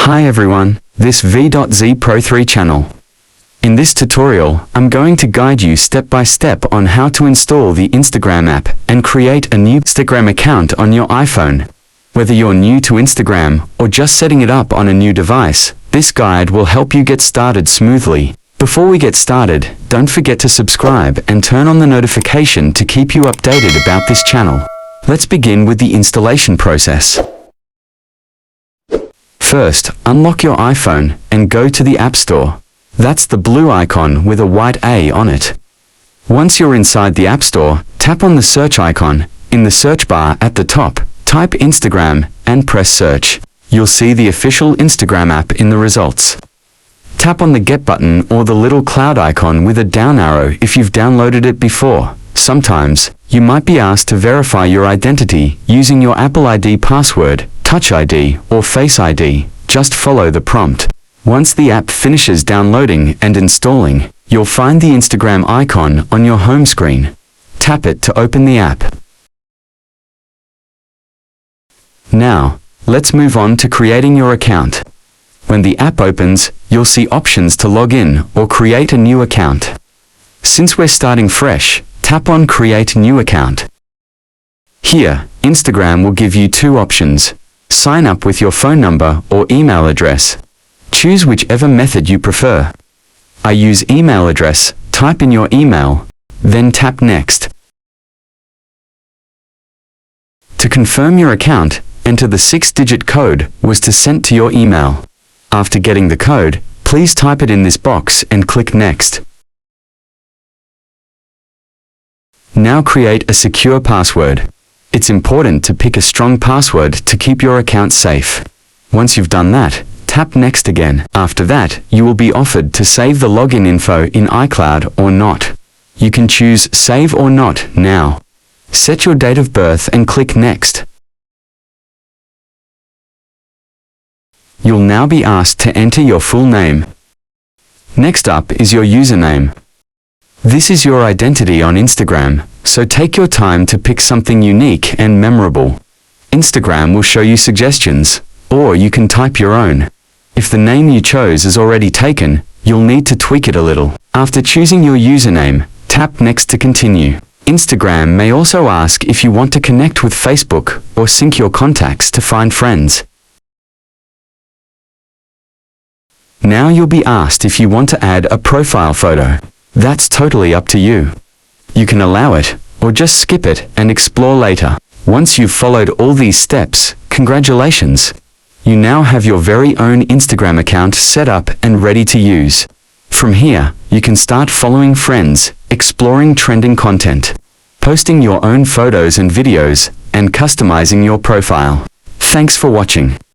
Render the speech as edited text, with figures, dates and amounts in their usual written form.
Hi everyone, this V.Z Pro 3 channel. In this tutorial, I'm going to guide you step by step on how to install the Instagram app and create a new Instagram account on your iPhone. Whether you're new to Instagram or just setting it up on a new device, this guide will help you get started smoothly. Before we get started, don't forget to subscribe and turn on the notification to keep you updated about this channel. Let's begin with the installation process. First, unlock your iPhone and go to the App Store. That's the blue icon with a white A on it. Once you're inside the App Store, tap on the search icon. In the search bar at the top, type Instagram and press search. You'll see the official Instagram app in the results. Tap on the Get button or the little cloud icon with a down arrow if you've downloaded it before. Sometimes, you might be asked to verify your identity using your Apple ID password, Touch ID, or Face ID. Just follow the prompt. Once the app finishes downloading and installing, you'll find the Instagram icon on your home screen. Tap it to open the app. Now, let's move on to creating your account. When the app opens, you'll see options to log in or create a new account. Since we're starting fresh, tap on Create New Account. Here, Instagram will give you two options. Sign up with your phone number or email address. Choose whichever method you prefer. I use email address. Type in your email, then tap Next. To confirm your account, enter the 6-digit code was to send to your email. After getting the code, please type it in this box and click Next. Now create a secure password. It's important to pick a strong password to keep your account safe. Once you've done that, tap Next again. After that, you will be offered to save the login info in iCloud or not. You can choose Save or Not now. Set your date of birth and click Next. You'll now be asked to enter your full name. Next up is your username. This is your identity on Instagram, so take your time to pick something unique and memorable. Instagram will show you suggestions, or you can type your own. If the name you chose is already taken, you'll need to tweak it a little. After choosing your username, tap Next to continue. Instagram may also ask if you want to connect with Facebook or sync your contacts to find friends. Now you'll be asked if you want to add a profile photo. That's totally up to you. You can allow it, or just skip it and explore later. Once you've followed all these steps, congratulations! You now have your very own Instagram account set up and ready to use. From here, you can start following friends, exploring trending content, posting your own photos and videos, and customizing your profile. Thanks for watching.